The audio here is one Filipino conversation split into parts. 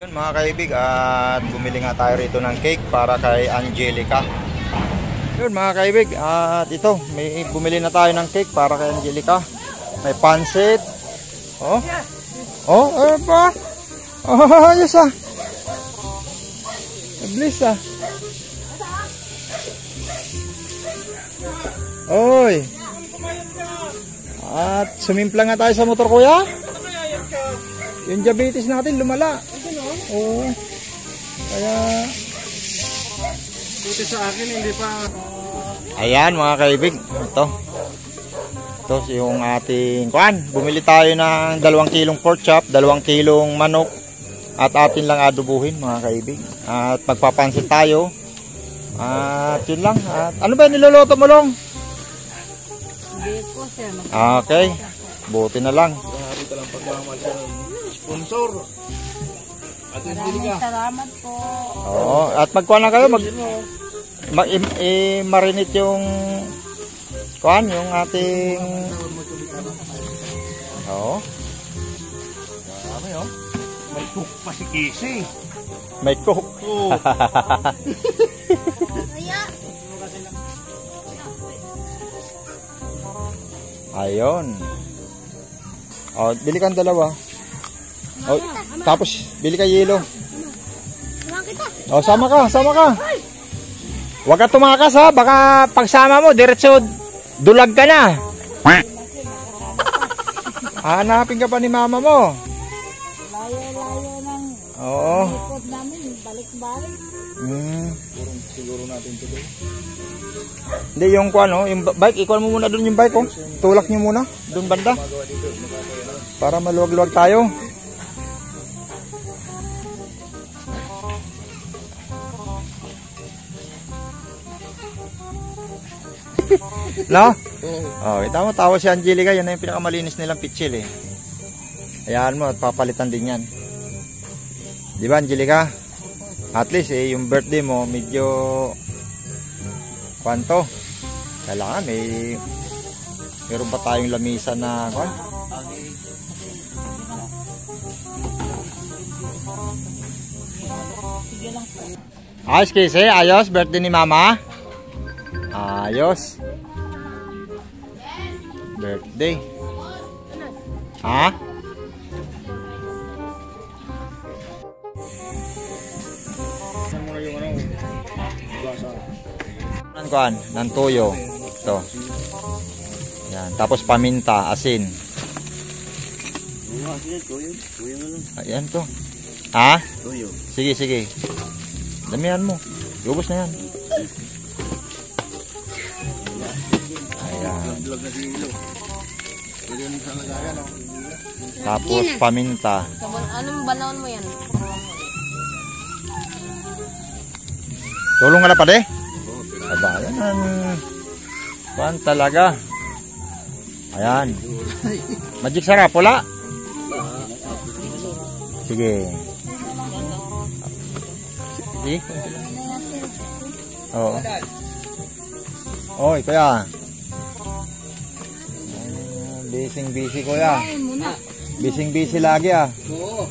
Mga kaibig, at bumili nga tayo rito ng cake para kay Angelica. Yun mga kaibig, at ito, may bumili na tayo ng cake para kay Angelica. May pansit. Oh, ano pa? Oh, ayos ah. Bliss ah. Oy. At sumimpla nga tayo sa motor, kuya. Yung diabetes natin lumala. Oo. Kaya buti sa akin hindi pa. Ayan mga kaibig, ito yung ating kuan. Bumili tayo ng 2 kilong pork chop, 2 kilong manok, at atin lang adubuhin mga kaibig. At magpapansit tayo. At yun lang. At ano ba niluluto mo, Long? Okay, buti na lang. Dito lang pagmamahal sa sponsor. Maraming salamat po. Oo, at magkuha na kayo, marinate yung kuan, yung ating oo. Dami oh. May cook pa si Casey. May cook. Oh. Ayun. Oh, bili kang 2. Oh, tapos bili ka yelo. Oh, sama ka. Huwag ka tumakas ha, baka pagsama mo diretso dulag ka na. Hanapin ka pa ni mama mo. Layo-layo ng likod namin, balik-balik. Siguro natin ito. Hindi yung kuano, yung bike, ikuha mo muna doon yung bike oh. Tulak niyo muna doon banda. Para maluwag-luwag tayo. No? Oh, tawa si Angelica, yan na yung pinakamalinis nilang pitchil eh. Hayaan mo at papalitan din yan. Di ba Angelica? At least eh, yung birthday mo medyo kwanto. Kailangan meron pa tayong lamisa na kwan. Ayos kasi, ayos birthday ni mama. Ayos. Birthday. Ha? Kuan, ng toyo. Ito. Yan, tapos paminta, asin. Ayan to. Ha? Toyo. Sige. Damihan mo. Lubos na yan. Ayan. Tapos paminta. Anong balon mo yan? Tulong nga na pa de? Aba, yan ang kuan talaga. Ayan. Magic sarap, pula. Sige. Sige. Oo. Oy, kuya. Busy kuya. Busy lagi ah. Oo.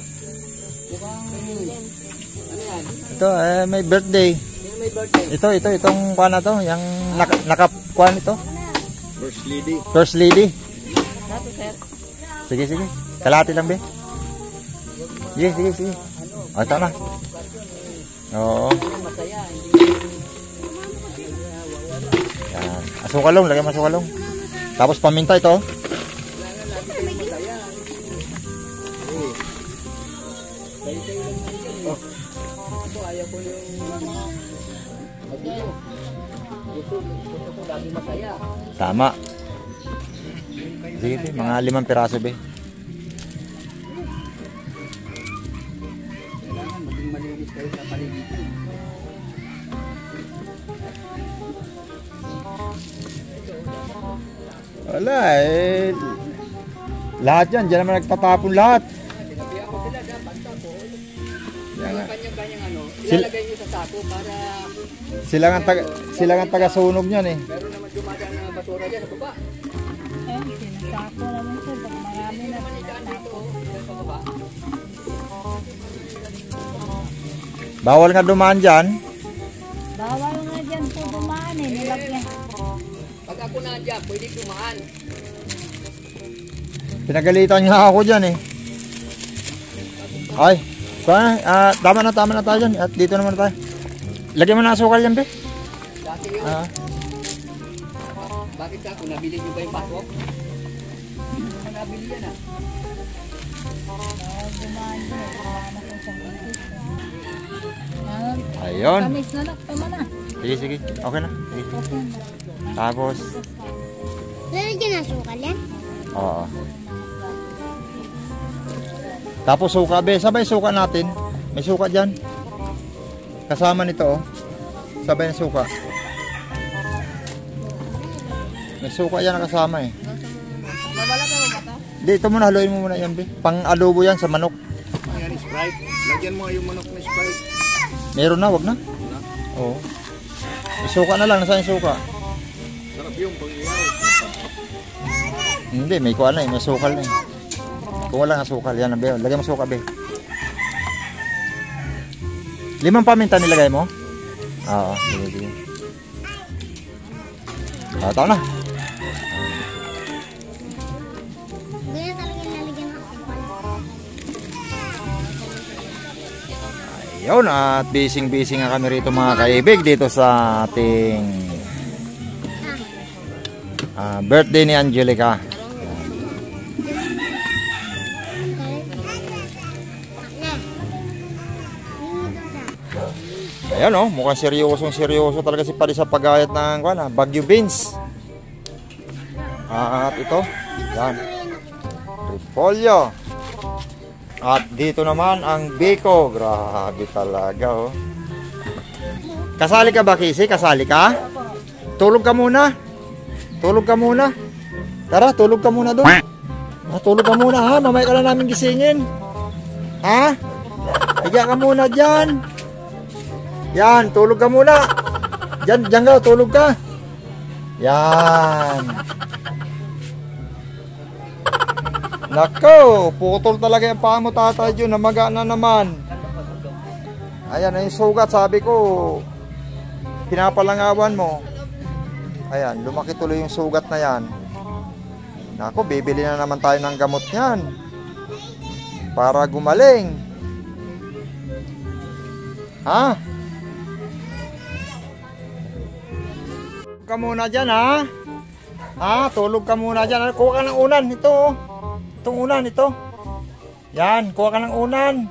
Ito may birthday. Itong kuha na to, yung nakakuha nito. First lady. Sige. Kalahati lang be. Sige. O, ito na. Oo. Yan. Asukalong, lagay masukalong. Tapos paminta ito. Tama. Sige, mga 5 piraso be. Kailangan maging malinis kayo sa paligid. Wala eh. Lahat yan, dyan naman nagtatapon lahat. Sinabihan ko sila dyan, basta po. Yan nga. Kanya-kanyang ilalagay nyo sa sako para Sila nga taga-sunog niyan eh. meron naman dumadaan na basura dyan sa baba. Sinasako naman siya. Marami na sinasako. Sa baba. Bawal nga dumaan dyan. Bawal nga dyan po dumaan eh. Nilagyan. Pag ako nandiyan, pwede dumaan. Pinagalitan nga ako dyan eh. Ay, tama na tayo dyan. At dito naman tayo. Lagyan mo na asukal yan, be. Dati yun. Bakit ka? Kung nabili nyo ba yung pasok? Hindi mo nabili yan ah. Bawal dumaan dyan. Wala na kung saan isis. Ayun. Kamis na lang. Tama na. Sige. Okay na. Sige. Okay na. Tapos, Lalagyan na sukal yan? oo. Tapos suka, be. Sabay suka natin. May suka dyan. Kasama nito, oh. Sabay na suka. May suka yan na kasama, eh. Babala ka mo ba ito? Dito muna, haluin mo muna yan, be. Pang-adobo yan sa manok. Ayan, Sprite. Lagyan mo yung manok na Sprite. Meron na, wag na. Oo. May suka na lang. Nasaan yung suka? Sarap yung pang-iyaw. Hindi, may kuha na, eh. May sukal na, eh. Kung wala nga sukal, yan, be. Lagyan mo suka, be. 5 paminta nilagay mo? Oo, sige. Tama na. Ganyan talaga lalagyan ng sukal. Ayun, at busy nga kami rito mga kaibig dito sa ating birthday ni Angelica. Ayan, oh, mukhang seryoso talaga si Pari sa pagayat ng Baguio beans. At ito, yan, repolyo. At dito naman ang biko. Grabe talaga, oh. Kasali ka ba, Kisi? Kasali ka? Tulog ka muna. Tara, tulog ka muna doon. Tulog ka muna, ha? Mamaya ka na namin gisingin. Ha? Higa ka muna dyan. Yan, tulog ka muna. Diyan ka, tulog ka. Yan. Nako, putol talaga yung paa mo, Tatay Jun. Namaga na naman. Ayan, yung sugat, sabi ko, pinapalangawan mo. Ayan, lumaki tuloy yung sugat na yan. Nako, bibili na naman tayo ng gamot yan. Para gumaling. Ha? Tulog ka muna dyan, ha? Tulog ka muna dyan. Kuha ka ng unan. Ito, oh. Itong unan, ito. Yan, kuha ka ng unan.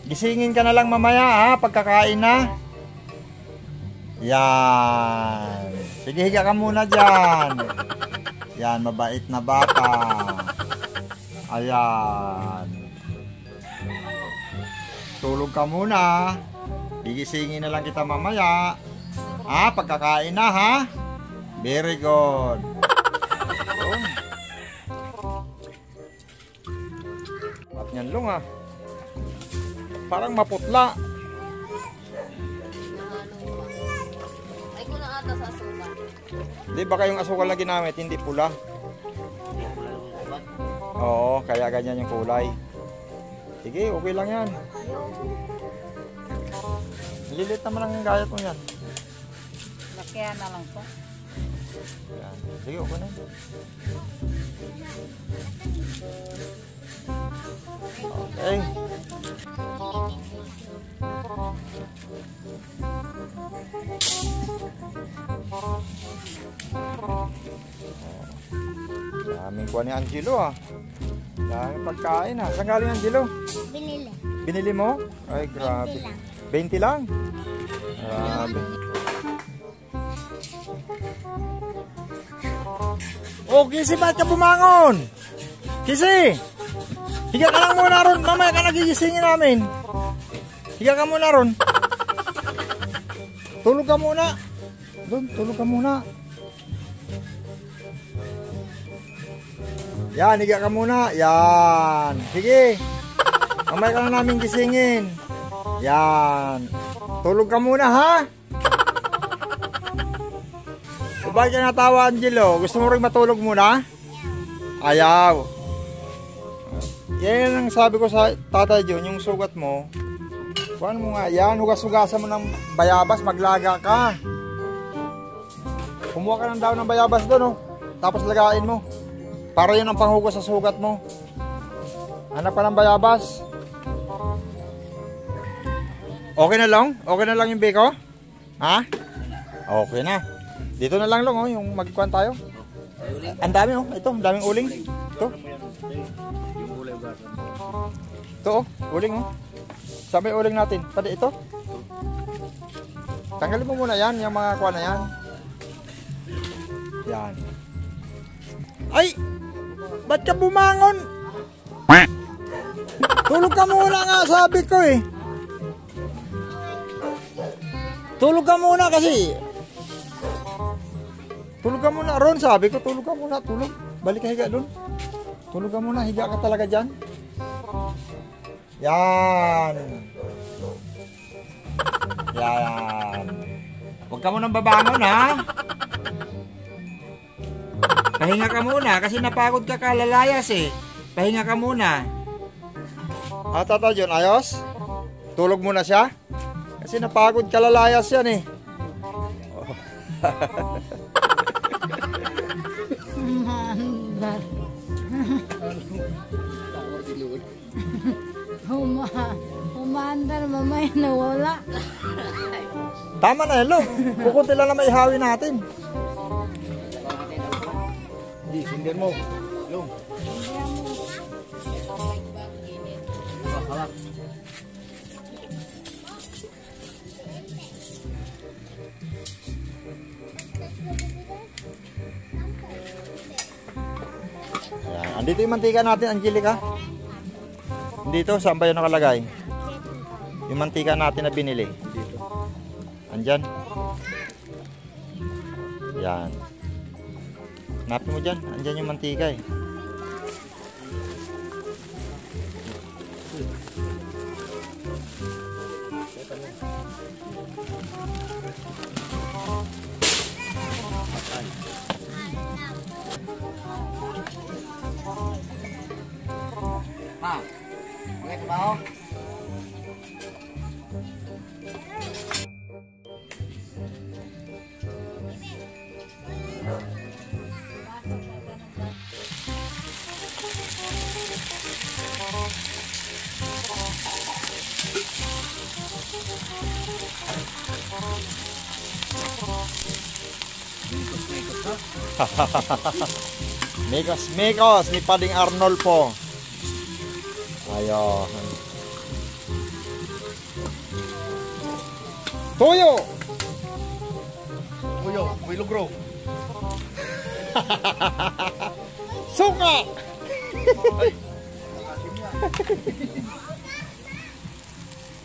Gisingin ka na lang mamaya, ha? Pagkakain na. Yan. Sige, higa ka muna dyan. Yan, mabait na bata. Ayan. Tulog ka muna. Gigisingin na lang kita mamaya. Pagkakain na, ha? Very good. At yan long, ha? Parang maputla. Ay, kung ata sa suka. Di baka yung asukal na ginamit, hindi pula. Oo, kaya ganyan yung kulay. Sige, okay lang yan. Lilit naman ang gayat mo yan. Lakyan na lang po. Yan. Sige, okay na. Okay. Daming kuha ni Angelo, ah. Daming pagkain, ah. Saan galing, Angelo? Binili. Binili mo? Ay, grabe. 20 lang? Grabe. Oh, Kisi, ba't ka bumangon? Kisi! Higa ka lang muna ron. Mamaya ka nagigisingin namin. Higa ka muna ron. Tulog ka muna. Doon, tulog ka muna. Yan, higa ka muna. Yan. Sige. Mamaya ka na namin gisingin. Yan. Tulog ka muna, ha? Bakit ka natawa, Angelo? Gusto mo rin matulog muna? Ayaw. Yan ang sabi ko sa Tatay Jun, yung sugat mo, Kuhan mo nga yan. Hugas-hugasan mo ng bayabas. Maglaga ka. Kumuha ka ng daon ng bayabas doon, oh. Tapos lagain mo. Para yun ang panghugas sa sugat mo. Hanap ka ng bayabas. Okay na lang? Okay na lang yung biko? Ha? Okay na. Dito na lang lang, oh, yung magkuhan tayo. Ang dami, oh. Ito, ang daming uling. Ito. Ito, oh. Uling, oh. Saan ba yung uling natin? Pwede ito? Tanggalin mo muna yan, yung mga kuhan na yan. Yan. Ay! Ba't ka bumangon? Tulog ka muna nga, sabi ko eh. Tulog ka muna kasi. Tulog ka muna. Ron, sabi ko, tulog ka muna. Tulog. Balik ka higa doon. Tulog ka muna. Higa ka talaga dyan. Yan. Yan. Huwag ka munang babangon, ha? Pahinga ka muna kasi napagod ka kalalayas eh. Pahinga ka muna. Tata John, ayos? Tulog muna siya? Kasi napagod kalalayas yan eh. Umaandar, mamaya nawala. Tama na yan, Lo. Kukunti lang na maihawi natin. Hindi, sindihan mo. Long. Ayan. Andito yung mantika natin, Angelica. Dito, saan ba yun nakalagay? Yung mantika natin na binili. Dito. Andyan. Yan. Hanapin mo dyan. Andyan yung mantika eh. Ha? May trabaho? Mekos ni Pading Arnold po. Ayun. Toyo. Kuyo, Willow Grove. Suka.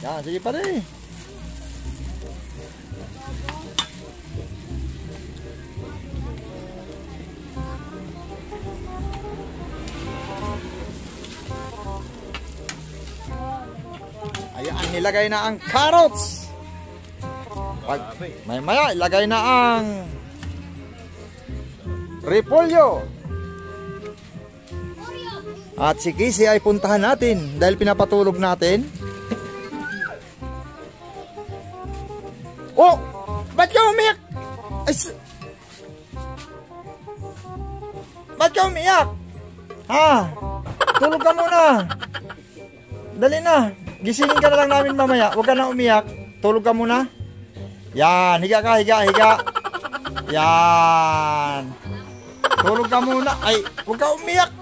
Yan, sige pa rin. Ayan, nilagay na ang carrots. Pag maya ilagay na ang repolyo. At si Kisi ay puntahan natin dahil pinapatulog natin. Oh! Ba't ka umiyak? Ba't ka umiyak? Ha? Tulog ka muna. Dali na. Gisingin ka na lang namin mamaya. Huwag ka na umiyak. Tulog ka muna. Yan. Higa ka, higa, higa. Yan. Tulog ka muna. Ay, huwag ka umiyak.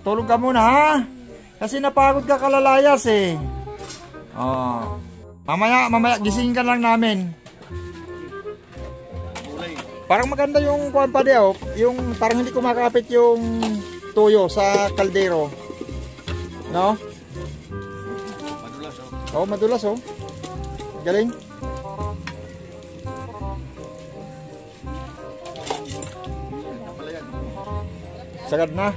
Tulog ka muna, ha? Kasi napagod ka kalalayas eh. Mamaya, gisingin ka lang namin. Parang maganda yung kuwan pa diyo. Yung parang hindi kumakapit yung tuyo sa kaldero. No? Madulas, oh. Oo, madulas, oh. Galing. Sagad na.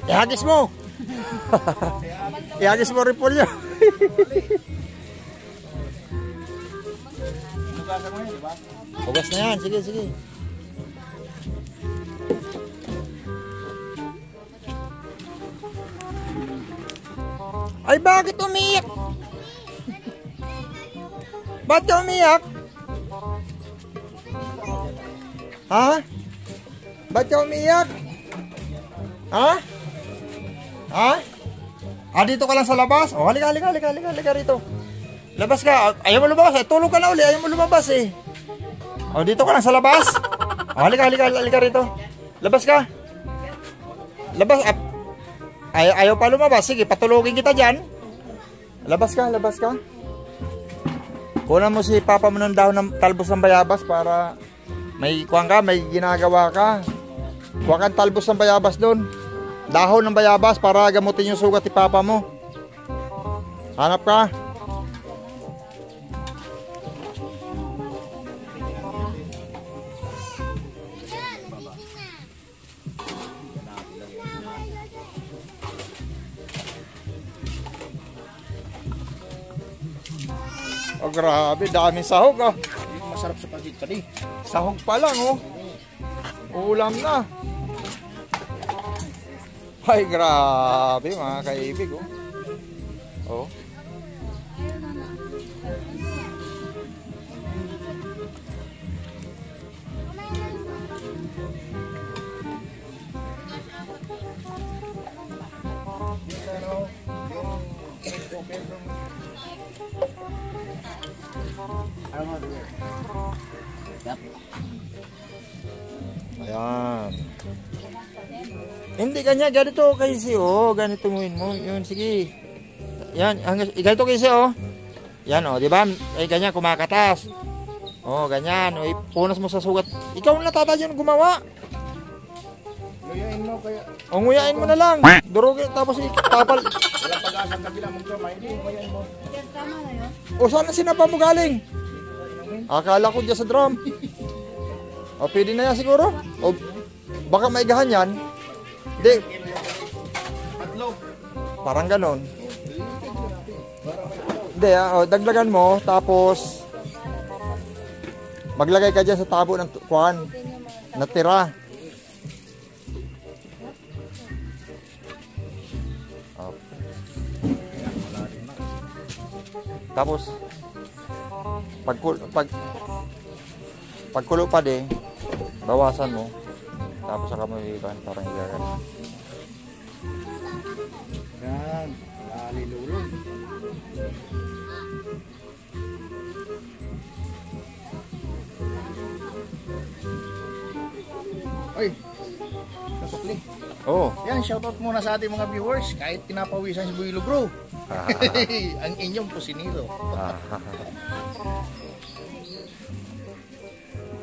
Ihagis mo. Iagis mo repolyo. Nugasan mo yun, di ba? Hugas na yan. Sige, sige. Ay, bakit umiyak? Ba't ka umiyak? Ha? Ba't ka umiyak? Ha? Ha? Ah, dito ka lang sa labas? Oh, halika rito. Labas ka. Ayaw mo lumabas eh. Tulog ka na uli. Ayaw mo lumabas eh. Oh, dito ka lang sa labas? Oh, halika rito. Labas ka. Labas. Ayaw pa lumabas. Sige, patulogin kita dyan. Labas ka. Kunan mo si papa mo ng dahon ng talbos ng bayabas para may kuwan ka, may ginagawa ka. Kuha kang talbos ng bayabas doon. Dahon ng bayabas para gamutin yung sugat ni papa mo. Hanap ka. Oh, grabe, daming sahog oh. Masarap sa pagkit pa di. Sahog pa lang oh. Ulam na. Ay, grabe mga kaibig oh. Oh. Ayan. Hindi kanya ganito kasi oh, ganito mo yun, sige. Yan, ganito kasi oh. Yan oh, di ba? Ay ganyan kumakatas. Oh, ganyan. Oh, punas mo sa sugat. Ikaw na tatadyan gumawa. Nguyain mo kaya. O nguyain mo na lang. Durugin tapos itapal. Walang pag-asa ang kabila mong kamay. Hindi, nguyain mo. Tama na yun. O saan na sinapa mo galing? Akala ko dyan sa drum. O pwede na yan siguro. O baka maigahan yan. Hindi. Patlog. Parang ganon. Hindi o dagdagan mo. Tapos maglagay ka dyan sa tabo ng kuhan. Natira. Tapos pagkulo pa din, bawasan mo. Tapos saka mo iban parang igagan. Yan. Alilulog. Oy. Kasukli. Oh. Yan, shoutout muna sa ating mga viewers. Kahit pinapawisan si Builo Bro. Ang inyong pusinilo.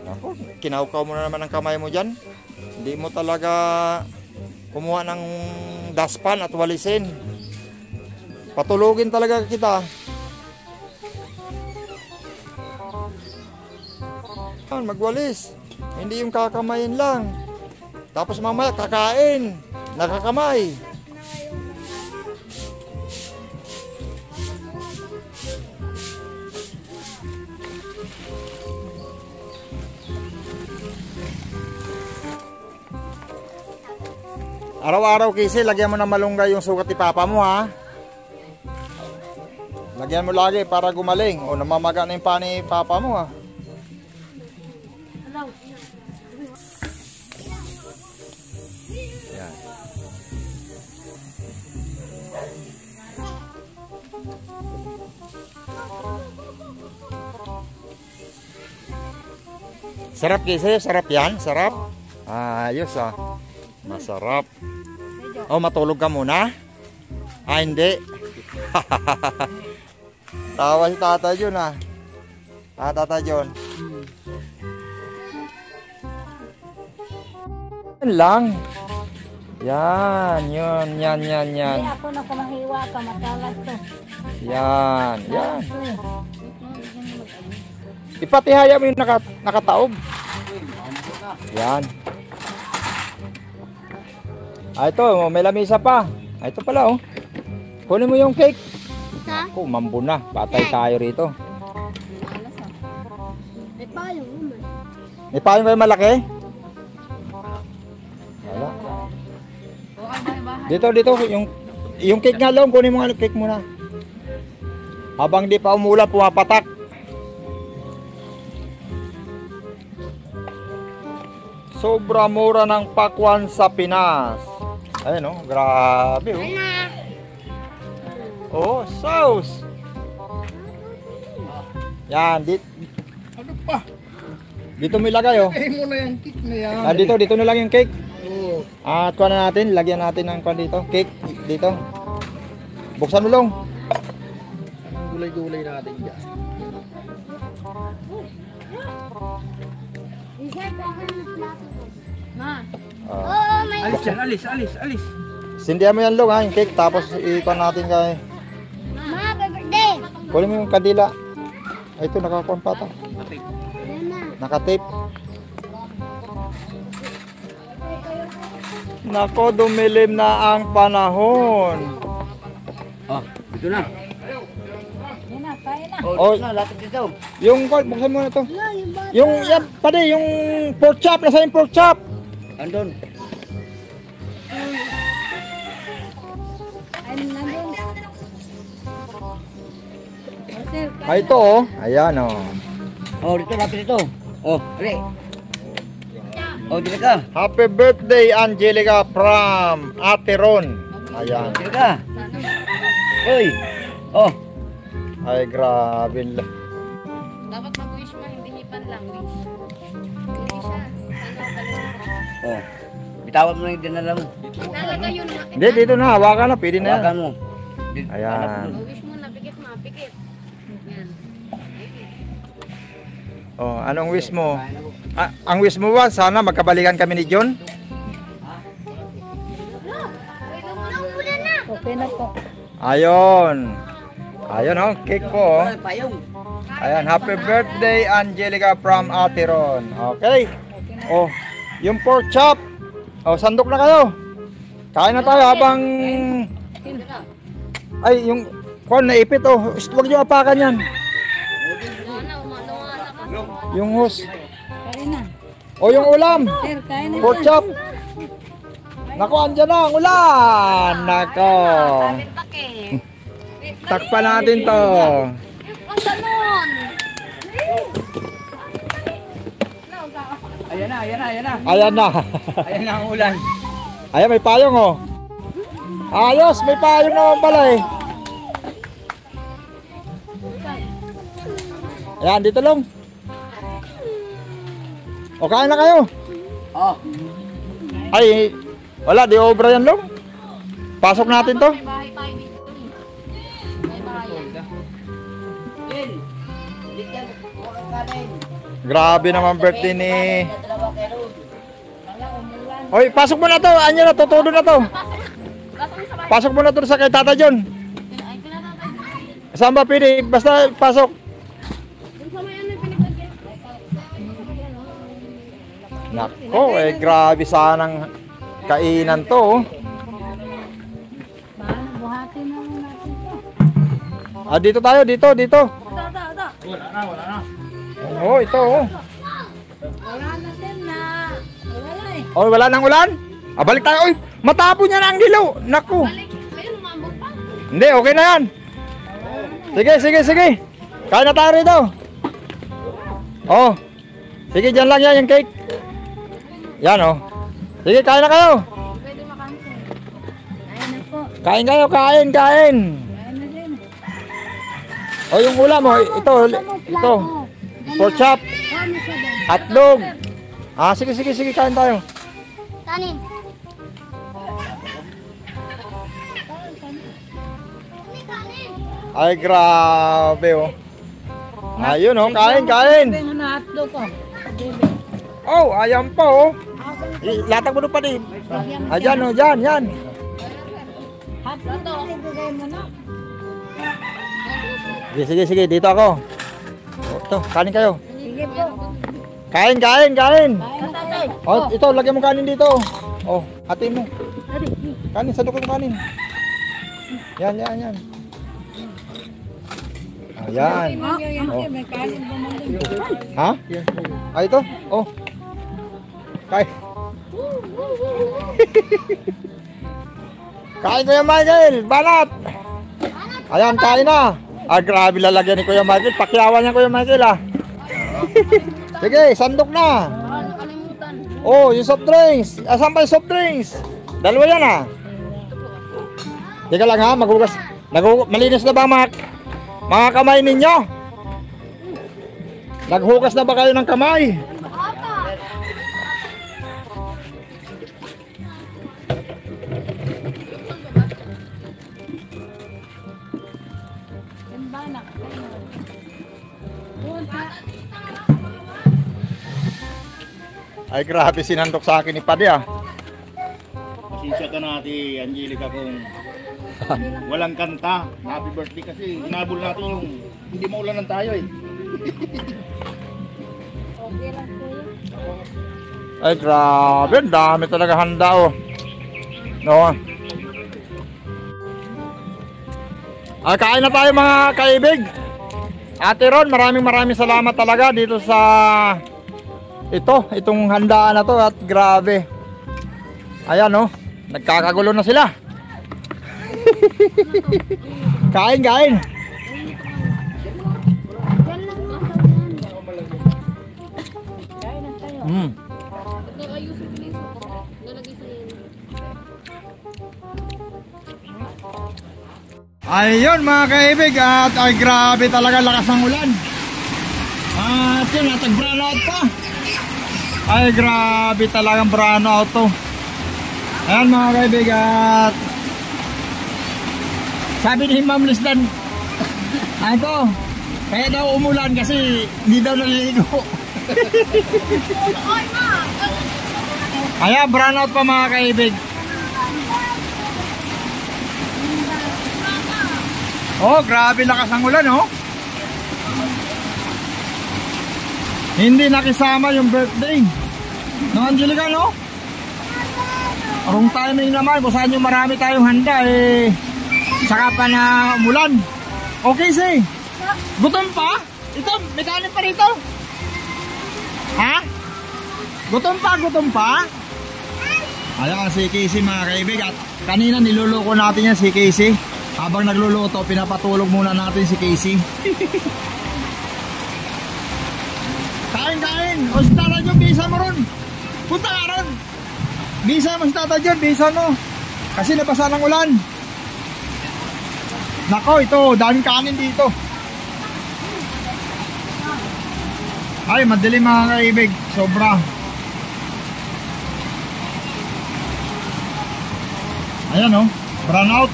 Ako, kinaukaw mo na naman ang kamay mo dyan. Hindi mo talaga kumuha ng daspan at walisin. Patulogin talaga kita. Magwalis. Hindi yung kakamayin lang. Tapos mamaya kakain. Nakakamay. Araw-araw kasi lagyan mo ng malunggay yung sugat ni papa mo ha. Lagyan mo lagi para gumaling. O namamaga na yung pa ni papa mo ha. Yan. Sarap kasi, sarap yan, sarap. Ayos ah. Masarap. Oh, matulog ka muna? Ah, hindi. Tawa si Tata John ah. Ah, Tata John. Yan lang. Yan, yan. Hindi ako na kumahiwa ka, matalas to. Yan. Ipatihaya mo yung nakataob. Yan. Ah, ito, may lamisa pa. Ay, ito pala, oh. Kunin mo yung cake. Ha? Ako, mambo na. Patay tayo rito. May payong naman. May payong kayo malaki? Wala. Dito, yung cake nga lang, kunin mo nga yung cake muna. Habang di pa umulan, pumapatak. Sobra mura ng pakwan sa Pinas. Ayun, oh, grabe, oh. Oh, sauce. Yan, Ano pa? dito mo ilagay, oh. Eh mo na yung cake na yan. Ah, dito na lang yung cake. Oo. At kuha na natin, lagyan natin ng kuha dito, cake dito. Buksan mo lang. Ang gulay-gulay natin dyan. Ma, Oo, Ah, may... Alis yan, alis. sindihan mo yan long ha, yung cake, tapos ikuha natin kay. Ma, happy birthday! Kunin mo yung kandila. Ay, ito nakakuha pa ito. Ayan na. Nakatape. Nako, dumilim na ang panahon. Oh, dito na. yan na, kaya na. Oh, Oh. dito na, lapit dito. Yung, buksan mo na ito. Wala, yung bata. Yung, yan, pati, yung pork chop, nasa yung pork chop. Andun. Ay, nandun. Oh, sir, Ay, ito oh. Ayan oh. Oh, dito, lapit dito. Oh, ali. Oh, dito ka. Happy birthday, Angelica from Ate Ron. Ayan. Dito ka. Uy. Oh, Ay, grabe. dapat mag-wish mo, hindi hipan lang, wish. Hindi siya. oh. Bitawan mo na yung dinala mo. Talaga yun na. Hindi, dito na. Hawakan na. Pwede na yan. Hawakan mo. Dito, Ayan. hanap mo. Wish mo na, pikit mo, pikit. Yan. Oh, anong wish mo? Ah, ang wish mo ba? Sana magkabalikan kami ni John? Okay na po. Ayon. Ayon oh, cake po oh. Ay, payong. Ayan, happy birthday Angelica from Ate Ron. Okay. Oh, yung pork chop. Oh, sandok na kayo. Kain na tayo habang ay yung kon naipit oh. Huwag niyo apakan yan. Yung hus. Kaya na. O yung ulam. Sir, kaya na. Pork chop. Nako, andyan na ang ulan. Nako. Takpan natin to. Ayan na, ayan na, ayan na. Ayan na. Ayan na ang ulan. Ayan, may payong oh. Ayos, may payong naman pala eh. Ayan, dito lang. O, kain na kayo. Oh, Ay, wala, di obra yan lang. Pasok natin to. May bahay tayo dito. May bahay yan. Jen. Bigyan mo ang kanin. Grabe naman birthday ni... Dalawa kayo. Oy, pasok mo na to. Anya na, tutudo na to. Pasok mo na to sa kay Tata John. Saan ba pwede? Basta pasok. Nako, eh grabe sanang kainan to. Oh. Paano, buhatin na lang natin to. Ah, dito tayo, dito. Ito. Wala na. Oh, ito. Oh. Wala na, sir, na. Wala eh. Oh, wala nang ulan. Ah, balik tayo. Oy, matapon niya na ang dilaw. Nako. Ayun, umambot pa. Hindi, okay na yan. Sige. Kain na tayo rito. Oh. Sige, dyan lang yan yung cake. Yan oh. Sige, kain na kayo. Pwede makansel. Ayun na po. Kain kayo, kain. Ayun na din. Oh, yung ulam mo, ito. Pork chop, Ano siya doon? hotdog. Ah, sige, kain tayo. Kanin. Ay, grabe oh. Ayun oh, kain. Bebe, na hotdog ko. Bebe. Oh, ayan pa oh. Latag mo doon pa din. Ayan oh, yan. Hotdog to. Ibigay mo na. Sige, dito ako. Oh, ito, kanin kayo. Sige po. Kain. Kain na tayo. Oh, ito, lagyan mo kanin dito. Oh, hati mo. Kanin, sadok mo kanin. Yan, yan, yan. Ayan. Oh. May kanin ba man din? Ha? Ah, ito? Oh. Kain. Kain Kuya Michael, banat. Ayan, kain na. Ah, grabe lalagyan ni Kuya Michael. Pakyawan niya Kuya Michael ah. Sige, sandok na. Oh, yung soft drinks. Asan pa yung soft drinks? Dalawa yan ah. Teka lang ha, maghugas. Malinis na ba mga kamay ninyo? Naghugas na ba kayo ng kamay? Ay grabe, sinandok sa akin ni Padi ah. Pasensya ka na, Ate Angelica, kung walang kanta. Happy birthday kasi hinabol natin yung hindi maulanan tayo eh. Ay grabe, ang dami talaga handa oh. No. Ah, kain na tayo mga kaibig. Ate Ron, maraming salamat talaga dito sa itong handaan na to at grabe. Ayan oh, nagkakagulo na sila. Kain. Ayun mga kaibig, at ay grabe talaga lakas ng ulan. At yun, natag-brown out pa. Ay grabe talagang brown out to. Ayan mga kaibig, at sabi ni Ma'am Lisdan, ito, kaya daw umulan kasi hindi daw naliligo. Ayan, brown out pa mga kaibig. Oh, grabe lakas ang ulan, oh. Hindi nakisama yung birthday ng Angelica, no? Wrong timing naman, kung saan yung marami tayong handa, eh, saka pa na umulan. Okay, say. Gutom pa? Ito, may kanin pa rito. Ha? Gutom pa? Ayan si Casey mga kaibig, at kanina niluloko natin yan si Casey. Habang nagluluto, pinapatulog muna natin si Casey. Kain! O si Tata John, bisa mo ron. Punta ka ron. Bisa mo si Tata John, bisa mo. Kasi nabasa ng ulan. Nako, ito, daming kanin dito. Ay, madilim mga kaibig. Sobra. Ayan o, brown out.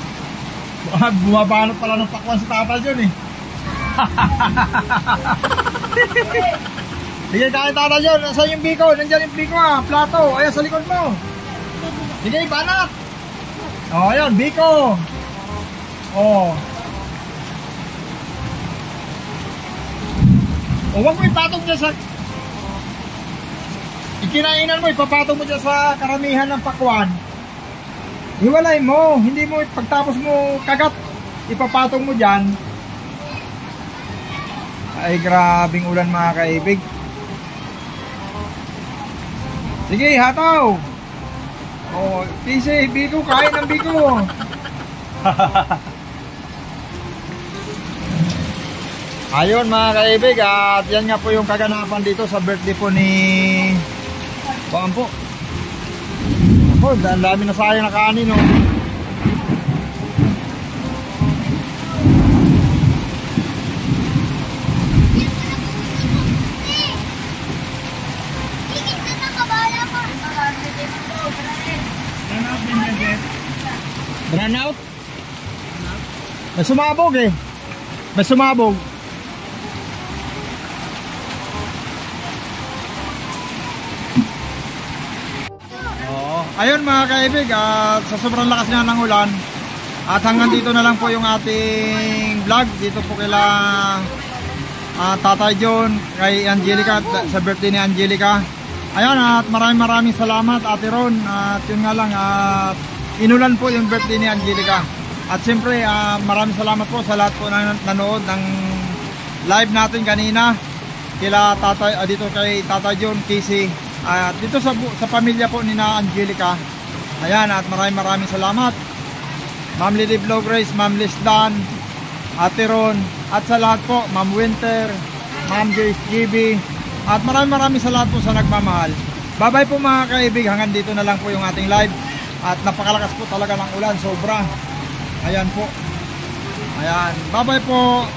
Bumabanot pala ng pakwan si Tata John eh. Sige, kain Tata John. Saan yung biko? Nandiyan yung biko ah. Plato. Ayan sa likod mo. Sige, banat. O, ayan, biko. O. O, huwag mo ipatong dyan sa... Ikinainan mo, ipapatong mo dyan sa karamihan ng pakwan. Hiwalay mo, hindi mo pagtapos mo kagat, ipapatong mo dyan. Ay grabing ulan mga kaibig. Sige, hataw. Oh, PC, biko, kain ng biko. Ayun mga kaibig, at yan nga po yung kaganapan dito sa birthday po ni Pampo. Oh, ang dami na sayang na kanin, no? Brown out? May sumabog eh. May sumabog. Ayun mga kaibig, at sa sobrang lakas nga ng ulan, at hanggang dito na lang po yung ating vlog dito po kila Tatay John, kay Angelica, sa birthday ni Angelica. Ayun, at maraming salamat Ate Ron, at yun nga lang, at inulan po yung birthday ni Angelica. At siyempre, maraming salamat po sa lahat po na nanood ng live natin kanina. Kila tatay, dito kay Tatay John, Casey, dito sa pamilya po ni na Angelica. Ayan, at maraming salamat. Ma'am Lily Blow Grace, Ma'am Lisdan, Ate Ron, at sa lahat po, Ma'am Winter, Ma'am Grace GB, at maraming salamat po sa nagmamahal. Bye-bye po mga kaibig, hanggang dito na lang po yung ating live. At napakalakas po talaga ng ulan, sobra. Ayan po. Ayan, bye-bye po.